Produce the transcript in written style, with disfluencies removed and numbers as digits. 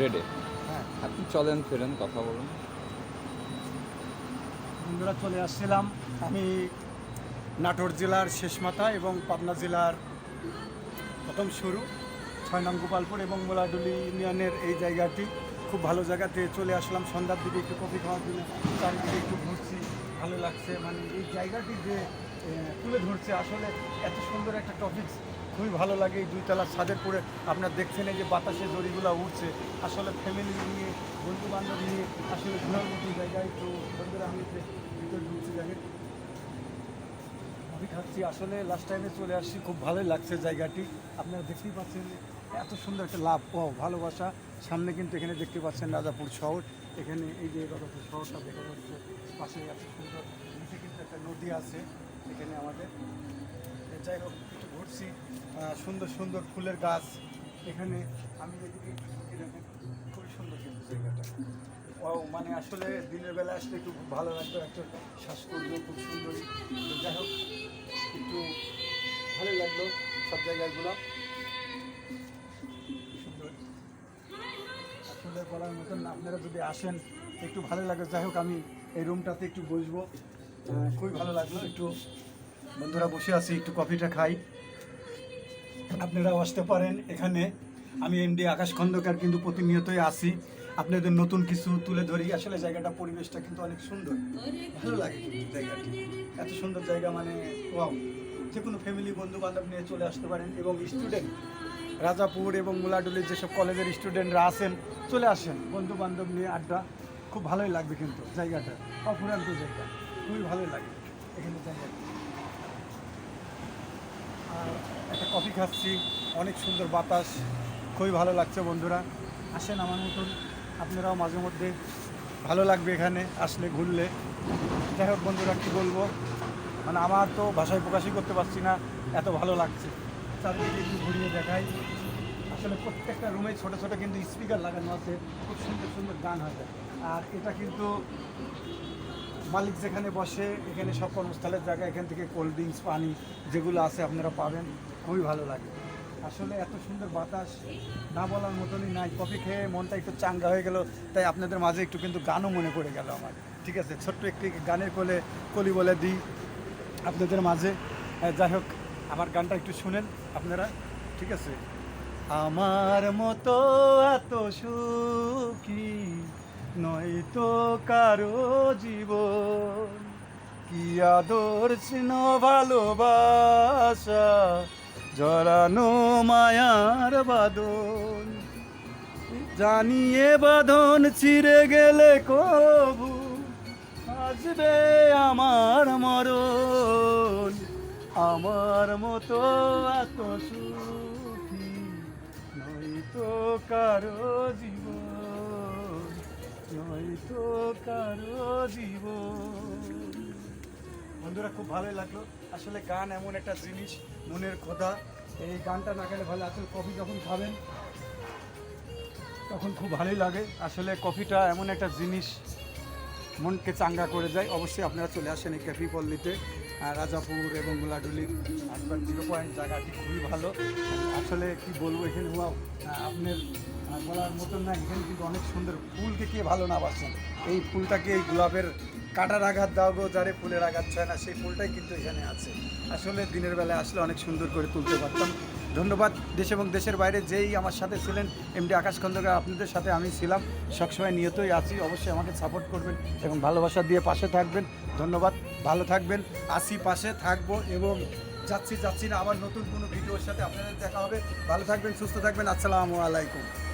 রেডে। হ্যাঁ আপনি চলেন ফেরেন কথা বলুন। বন্ধুরা, চলে আসছিলাম আমি নাটোর জেলার শেষ মাথা এবং পাবনা জেলার প্রথম শুরু 6 নং গোপালপুর এবং মোলাডুলি ইউনিয়নের এই জায়গাটি খুব ভালো জায়গাতে চলে আসলাম। সন্ধ্যার দিকে একটু কফি খাওয়ার জন্য চারিদিকে একটু ঘুরছি, ভালো লাগছে। মানে এই জায়গাটি যে তুলে ধরছে, আসলে এত সুন্দর একটা টপিকস, খুবই ভালো লাগে। এই 2 তলার ছাদের পরে আপনারা দেখছেন এই যে বাতাসে দড়িগুলো উঠছে, আসলে ফ্যামিলি নিয়ে বন্ধু বান্ধব নিয়ে আসলে ঘোরার মতো জায়গায়। তো বন্ধুরা, আমি ভিতরে ঢুকছি, দেখেন কফি খাচ্ছি। আসলে লাস্ট টাইমে চলে আসছি, খুব ভালোই লাগছে জায়গাটি। আপনারা দেখতেই পাচ্ছেন এত সুন্দর একটা লাভ ও ভালোবাসা। সামনে কিন্তু এখানে দেখতে পাচ্ছেন রাজাপুর শহর। এখানে এই যে রাজাপুর শহরটা দেখা যাচ্ছে, পাশে এত সুন্দর, নিচে কিন্তু একটা নদী আছে এখানে আমাদের। যাই হোক, একটু ঘুরছি, সুন্দর সুন্দর ফুলের গাছ এখানে। আমি এদিকে একটু ঢুকে দেখেন, খুবই সুন্দর কিন্তু জায়গাটা। ও মানে আসলে দিনের বেলা আসলে একটু খুব ভালো লাগতো, একটা শ্বাসকর্য খুব সুন্দরী। তো যাই হোক, একটু ভালো লাগলো সব জায়গাগুলো সুন্দর, আসলে বলার মতন না। আপনারা যদি আসেন একটু ভালো লাগে। যাই হোক, আমি এই রুমটাতে একটু বসবো, খুবই ভালো লাগলো। একটু বন্ধুরা বসে আছি, একটু কফিটা খাই। আপনারাও আসতে পারেন এখানে। আমি এমডি আকাশ খন্দকার কিন্তু প্রতিনিয়তই আসি, আপনাদের নতুন কিছু তুলে ধরি। আসলে জায়গাটা, পরিবেশটা কিন্তু অনেক সুন্দর, ভালো লাগে কিন্তু জায়গাটি। এত সুন্দর জায়গা, মানে ওয়াও। যে কোনো ফ্যামিলি বন্ধু বান্ধব নিয়ে চলে আসতে পারেন। এবং স্টুডেন্ট, রাজাপুর এবং মুলাডুলির যেসব কলেজের স্টুডেন্টরা আছেন, চলে আসেন বন্ধু বান্ধব নিয়ে আড্ডা, খুব ভালোই লাগবে কিন্তু জায়গাটা। অফুরান্ত জায়গা, খুবই ভালোই লাগে এখানে জায়গাটা। আর একটা কফি খাচ্ছি, অনেক সুন্দর বাতাস, খুবই ভালো লাগছে। বন্ধুরা আসেন আমার মতন, আপনারাও মাঝে মধ্যে, ভালো লাগবে এখানে আসলে ঘুরলে। যাই হোক বন্ধুরা, কী বলবো, মানে আমার তো ভাষায় প্রকাশই করতে পারছি না, এত ভালো লাগছে। চারদিকে একটু ঘুরিয়ে দেখাই। আসলে প্রত্যেকটা রুমে ছোটো ছোটো কিন্তু স্পিকার লাগানো আছে, খুব সুন্দর সুন্দর গান হয়। আর এটা কিন্তু মালিক যেখানে বসে, এখানে সব কর্মস্থলের জায়গা, এখান থেকে কোল্ড ড্রিঙ্কস, পানি যেগুলো আছে আপনারা পাবেন, খুবই ভালো লাগে। আসলে এত সুন্দর বাতাস, না বলার মতনই নাই। কফি খেয়ে মনটা একটু চাঙ্গা হয়ে গেল, তাই আপনাদের মাঝে একটু কিন্তু গানও মনে পড়ে গেল আমার। ঠিক আছে, ছোট্ট একটি গানের কলি বলে দিই আপনাদের মাঝে। যাই হোক, আমার গানটা একটু শুনেন আপনারা, ঠিক আছে। আমার মতো এত সুখী নয়তো কারো জীবন, কি আদর স্নেহ ভালোবাসা, জড়ানো মায়ার বাঁধন। জানিয়ে বাঁধন ছিঁড়ে গেলে কবু আসবে আমার মরণ। আমার মতো এত সুখী নয়তো কারো জীবন, নয়তো কারো জীবন। বন্ধুরা, খুব ভালোই লাগলো। আসলে গান এমন একটা জিনিস, মনের কথা। এই গানটা না গেলে ভালো। আসলে কফি যখন খাবেন তখন খুব ভালোই লাগে। আসলে কফিটা এমন একটা জিনিস, মনকে চাঙ্গা করে যায়। অবশ্যই আপনারা চলে আসেন এই কফি পল্লীতে। রাজাপুর এবং মুলাডুলির 0 পয়েন্ট জায়গাটি খুবই ভালো। আসলে কি বলবো, এখানে আপনার বলার মতন না। এখানে কিন্তু অনেক সুন্দর, ফুলকে কে ভালো না বাসেন। এই ফুলটাকে, এই গোলাপের কাটার আঘাত দাও গো যারে ফুলের আঘাত চায় না, সেই ফুলটাই কিন্তু এখানে আছে। আসলে দিনের বেলায় আসলে অনেক সুন্দর করে তুলতে পারতাম। ধন্যবাদ দেশ এবং দেশের বাইরে যেই আমার সাথে ছিলেন। এমডি আকাশ খন্দকার, আপনাদের সাথে আমি ছিলাম, সবসময় নিয়তই আছি। অবশ্যই আমাকে সাপোর্ট করবেন এবং ভালোবাসা দিয়ে পাশে থাকবেন। ধন্যবাদ, ভালো থাকবেন। আসি, পাশে থাকবো এবং যাচ্ছি না। আবার নতুন কোনো ভিডিওর সাথে আপনাদের দেখা হবে। ভালো থাকবেন, সুস্থ থাকবেন। আসসালামু আলাইকুম।